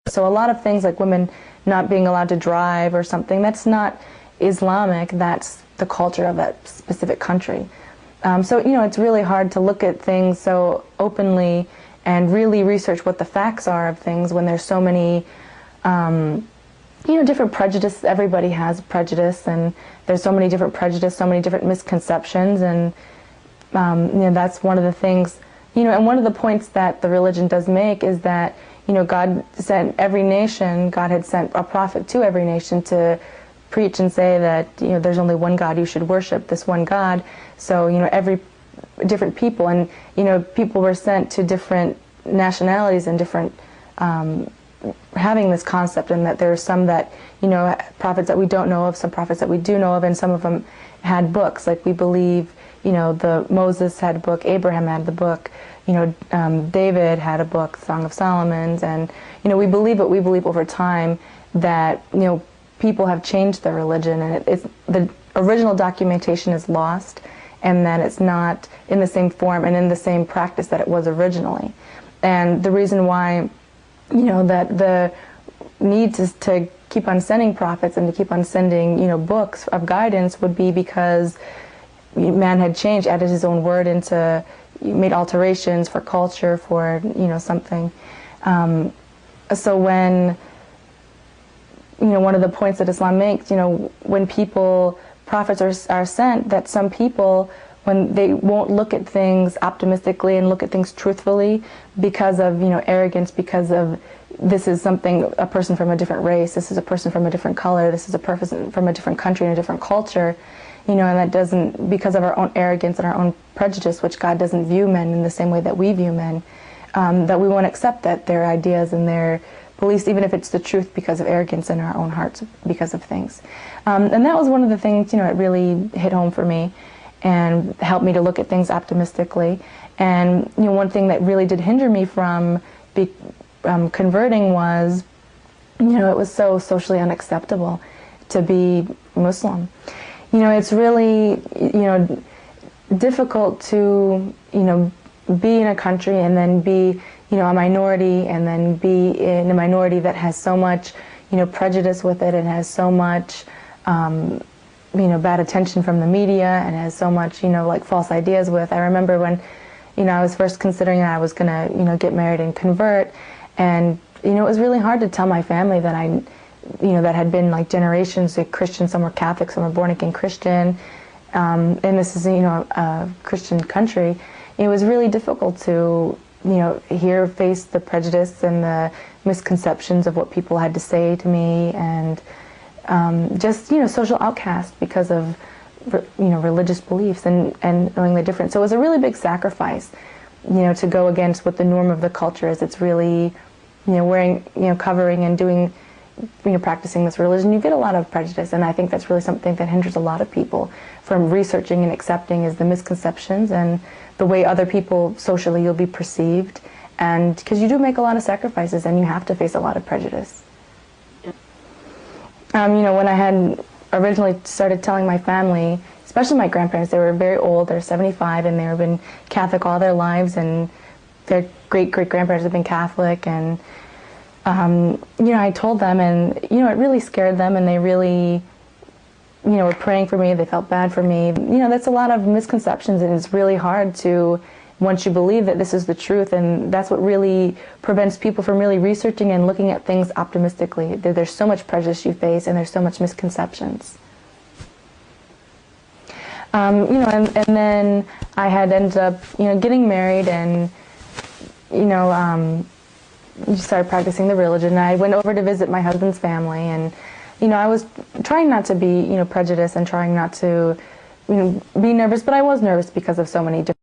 So a lot of things like women not being allowed to drive or something, that's not Islamic, that's the culture of that specific country. So, you know, it's really hard to look at things so openly and really research what the facts are of things when there's so many, you know, different prejudices. Everybody has prejudice, and there's so many different prejudices, so many different misconceptions, and, you know, that's one of the things, you know, and one of the points that the religion does make is that, you know, God sent every nation, God had sent a prophet to every nation to preach and say that, you know, there's only one God, you should worship this one God. So, you know, every different people, and, you know, people were sent to different nationalities and different, having this concept, and that there are some that, you know, prophets that we don't know of, some prophets that we do know of, and some of them had books. Like we believe, you know, Moses had a book, Abraham had the book, you know, David had a book, Song of Solomon's, and, you know, we believe over time that, you know, people have changed their religion, and the original documentation is lost, and that it's not in the same form and in the same practice that it was originally. And the reason why, you know, that the need to keep on sending prophets and to keep on sending, you know, books of guidance would be because man had changed, added his own word into, made alterations for culture, for, you know, something. So when, you know, one of the points that Islam makes, you know, when prophets are sent, that some people, when they won't look at things optimistically and look at things truthfully because of, you know, arrogance, because of this is a person from a different race, this is a person from a different color, this is a person from a different country and a different culture, you know, and that doesn't, because of our own arrogance and our own prejudice, which God doesn't view men in the same way that we view men, that we won't accept that their ideas and their beliefs, even if it's the truth, because of arrogance in our own hearts, because of things. And that was one of the things, you know, it really hit home for me and helped me to look at things optimistically. And, you know, one thing that really did hinder me from converting was, you know, it was so socially unacceptable to be Muslim. You know, it's really, you know, difficult to, you know, be in a country and then be, you know, a minority, and then be in a minority that has so much, you know, prejudice with it, and has so much, you know, bad attention from the media, and has so much, you know, like false ideas with. I remember when, you know, I was first considering that I was going to, you know, get married and convert, and, you know, it was really hard to tell my family that you know, that had been like generations of Christians, some were Catholic, some were born again Christian, and this is, you know, a Christian country. It was really difficult to, you know, face the prejudice and the misconceptions of what people had to say to me, and just, you know, social outcast because of, you know, religious beliefs and knowing the difference. So it was a really big sacrifice, you know, to go against what the norm of the culture is. It's really, you know, wearing, you know, covering and doing, you know, practicing this religion, you get a lot of prejudice, and I think that's really something that hinders a lot of people from researching and accepting, is the misconceptions and the way other people socially you'll be perceived, and because you do make a lot of sacrifices and you have to face a lot of prejudice. You know, when I had originally started telling my family, especially my grandparents, they were very old, they're 75, and they've been Catholic all their lives, and their great-great-grandparents have been Catholic, and you know, I told them, and, you know, it really scared them, and they really, you know, were praying for me, they felt bad for me. You know, that's a lot of misconceptions, and it's really hard to, once you believe that this is the truth, and that's what really prevents people from really researching and looking at things optimistically. There's so much prejudice you face, and there's so much misconceptions. You know, and then I had ended up, you know, getting married, and, you know, started practicing the religion. I went over to visit my husband's family, and, you know, I was trying not to be, you know, prejudiced, and trying not to, you know, be nervous, but I was nervous because of so many different